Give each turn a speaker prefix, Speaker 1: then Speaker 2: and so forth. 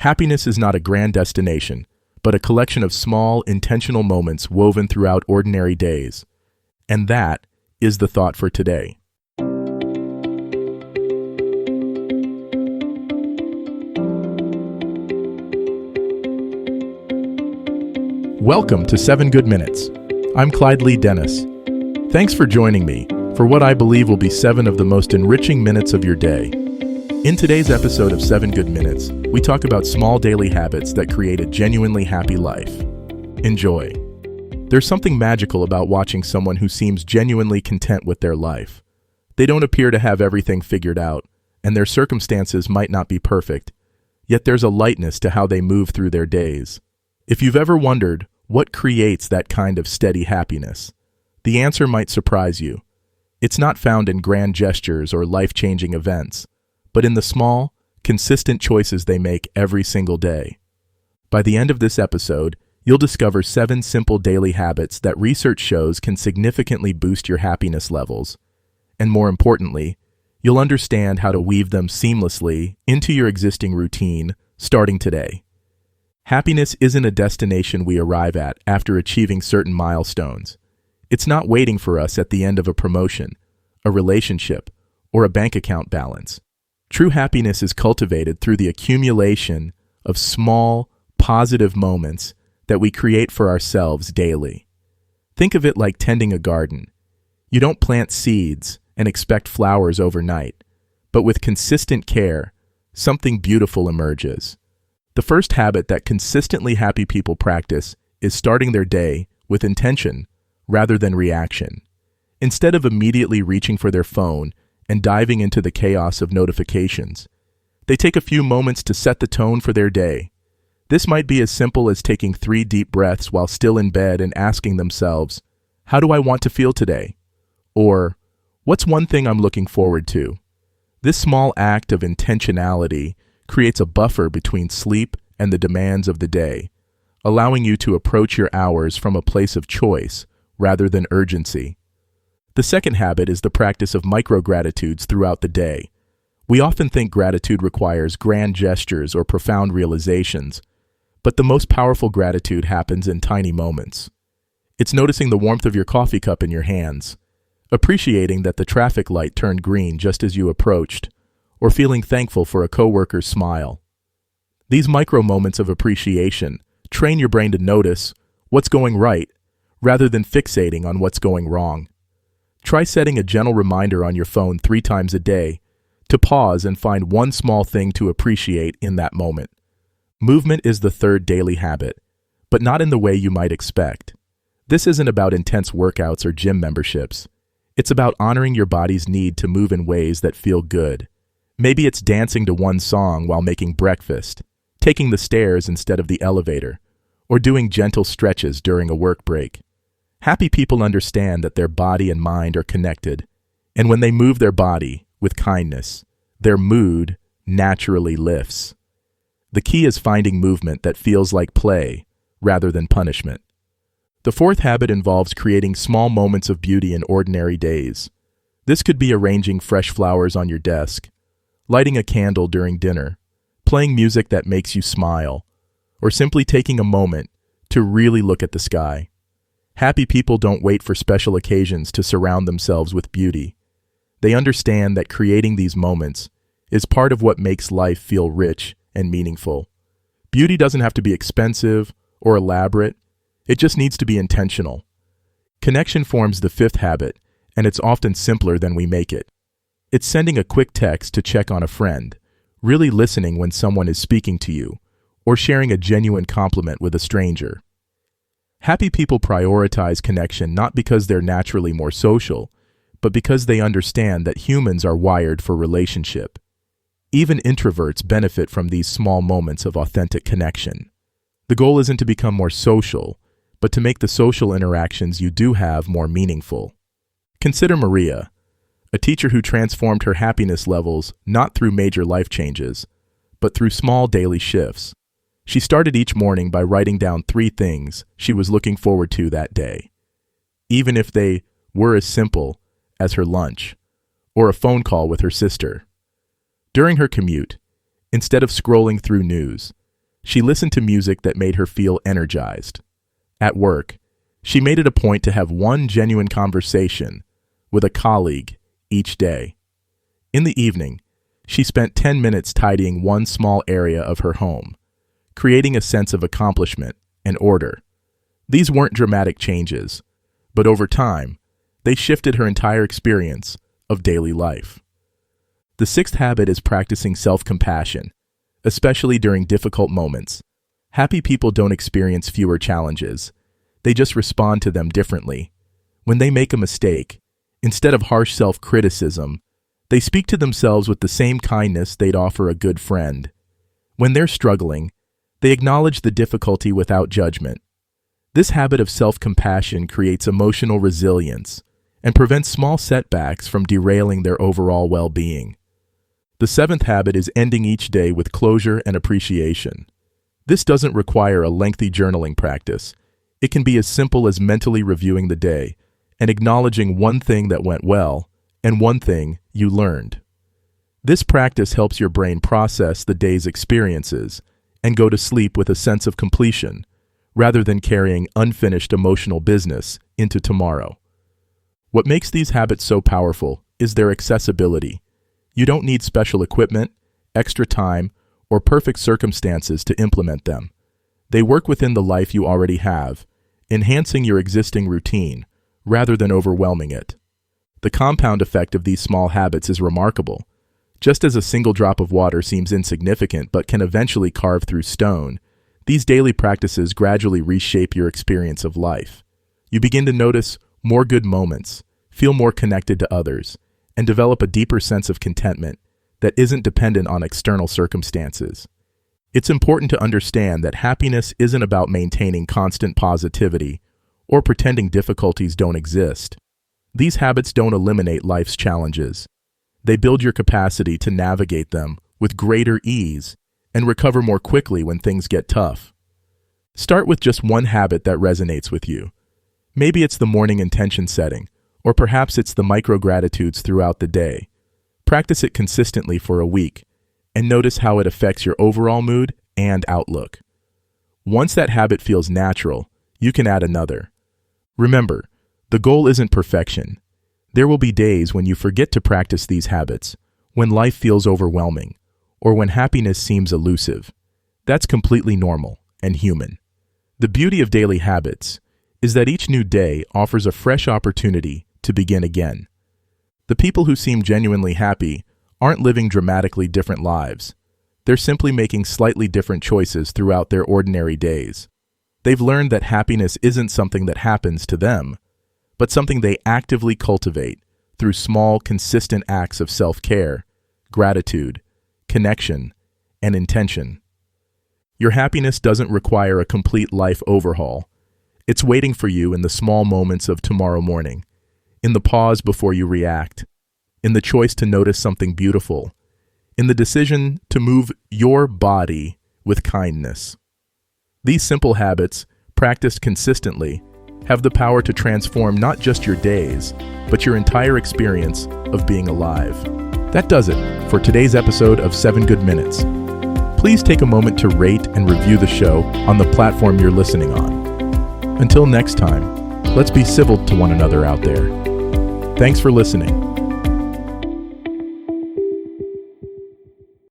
Speaker 1: Happiness is not a grand destination, but a collection of small, intentional moments woven throughout ordinary days. And that is the thought for today. Welcome to 7 Good Minutes. I'm Clyde Lee Dennis. Thanks for joining me for what I believe will be 7 of the most enriching minutes of your day. In today's episode of 7 Good Minutes, we talk about small daily habits that create a genuinely happy life. Enjoy. There's something magical about watching someone who seems genuinely content with their life. They don't appear to have everything figured out, and their circumstances might not be perfect, yet there's a lightness to how they move through their days. If you've ever wondered what creates that kind of steady happiness, the answer might surprise you. It's not found in grand gestures or life-changing events, but in the small, consistent choices they make every single day. By the end of this episode, you'll discover 7 simple daily habits that research shows can significantly boost your happiness levels. And more importantly, you'll understand how to weave them seamlessly into your existing routine starting today. Happiness isn't a destination we arrive at after achieving certain milestones. It's not waiting for us at the end of a promotion, a relationship, or a bank account balance. True happiness is cultivated through the accumulation of small, positive moments that we create for ourselves daily. Think of it like tending a garden. You don't plant seeds and expect flowers overnight, but with consistent care, something beautiful emerges. The first habit that consistently happy people practice is starting their day with intention rather than reaction. Instead of immediately reaching for their phone and diving into the chaos of notifications, they take a few moments to set the tone for their day. This might be as simple as taking 3 deep breaths while still in bed and asking themselves, "How do I want to feel today?" Or, "What's one thing I'm looking forward to?" This small act of intentionality creates a buffer between sleep and the demands of the day, allowing you to approach your hours from a place of choice rather than urgency. The second habit is the practice of micro-gratitudes throughout the day. We often think gratitude requires grand gestures or profound realizations, but the most powerful gratitude happens in tiny moments. It's noticing the warmth of your coffee cup in your hands, appreciating that the traffic light turned green just as you approached, or feeling thankful for a coworker's smile. These micro moments of appreciation train your brain to notice what's going right rather than fixating on what's going wrong. Try setting a gentle reminder on your phone 3 times a day to pause and find one small thing to appreciate in that moment. Movement is the third daily habit, but not in the way you might expect. This isn't about intense workouts or gym memberships. It's about honoring your body's need to move in ways that feel good. Maybe it's dancing to one song while making breakfast, taking the stairs instead of the elevator, or doing gentle stretches during a work break. Happy people understand that their body and mind are connected, and when they move their body with kindness, their mood naturally lifts. The key is finding movement that feels like play rather than punishment. The fourth habit involves creating small moments of beauty in ordinary days. This could be arranging fresh flowers on your desk, lighting a candle during dinner, playing music that makes you smile, or simply taking a moment to really look at the sky. Happy people don't wait for special occasions to surround themselves with beauty. They understand that creating these moments is part of what makes life feel rich and meaningful. Beauty doesn't have to be expensive or elaborate. It just needs to be intentional. Connection forms the fifth habit, and it's often simpler than we make it. It's sending a quick text to check on a friend, really listening when someone is speaking to you, or sharing a genuine compliment with a stranger. Happy people prioritize connection not because they're naturally more social, but because they understand that humans are wired for relationship. Even introverts benefit from these small moments of authentic connection. The goal isn't to become more social, but to make the social interactions you do have more meaningful. Consider Maria, a teacher who transformed her happiness levels not through major life changes, but through small daily shifts. She started each morning by writing down 3 things she was looking forward to that day, even if they were as simple as her lunch or a phone call with her sister. During her commute, instead of scrolling through news, She listened to music that made her feel energized. At work, she made it a point to have one genuine conversation with a colleague each day. In the evening, she spent 10 minutes tidying one small area of her home, creating a sense of accomplishment and order. These weren't dramatic changes, but over time, they shifted her entire experience of daily life. The sixth habit is practicing self-compassion, especially during difficult moments. Happy people don't experience fewer challenges. They just respond to them differently. When they make a mistake, instead of harsh self-criticism, they speak to themselves with the same kindness they'd offer a good friend. When they're struggling, they acknowledge the difficulty without judgment. This habit of self-compassion creates emotional resilience and prevents small setbacks from derailing their overall well-being. The seventh habit is ending each day with closure and appreciation. This doesn't require a lengthy journaling practice. It can be as simple as mentally reviewing the day and acknowledging one thing that went well and one thing you learned. This practice helps your brain process the day's experiences and go to sleep with a sense of completion, rather than carrying unfinished emotional business into tomorrow. What makes these habits so powerful is their accessibility. You don't need special equipment, extra time, or perfect circumstances to implement them. They work within the life you already have, enhancing your existing routine rather than overwhelming it. The compound effect of these small habits is remarkable. Just as a single drop of water seems insignificant but can eventually carve through stone, these daily practices gradually reshape your experience of life. You begin to notice more good moments, feel more connected to others, and develop a deeper sense of contentment that isn't dependent on external circumstances. It's important to understand that happiness isn't about maintaining constant positivity or pretending difficulties don't exist. These habits don't eliminate life's challenges. They build your capacity to navigate them with greater ease and recover more quickly when things get tough. Start with just one habit that resonates with you. Maybe it's the morning intention setting, or perhaps it's the micro-gratitudes throughout the day. Practice it consistently for a week, and notice how it affects your overall mood and outlook. Once that habit feels natural, you can add another. Remember, the goal isn't perfection. There will be days when you forget to practice these habits, when life feels overwhelming, or when happiness seems elusive. That's completely normal and human. The beauty of daily habits is that each new day offers a fresh opportunity to begin again. The people who seem genuinely happy aren't living dramatically different lives. They're simply making slightly different choices throughout their ordinary days. They've learned that happiness isn't something that happens to them, but something they actively cultivate through small, consistent acts of self-care, gratitude, connection, and intention. Your happiness doesn't require a complete life overhaul. It's waiting for you in the small moments of tomorrow morning, in the pause before you react, in the choice to notice something beautiful, in the decision to move your body with kindness. These simple habits, practiced consistently, have the power to transform not just your days, but your entire experience of being alive. That does it for today's episode of 7 Good Minutes. Please take a moment to rate and review the show on the platform you're listening on. Until next time, let's be civil to one another out there. Thanks for listening.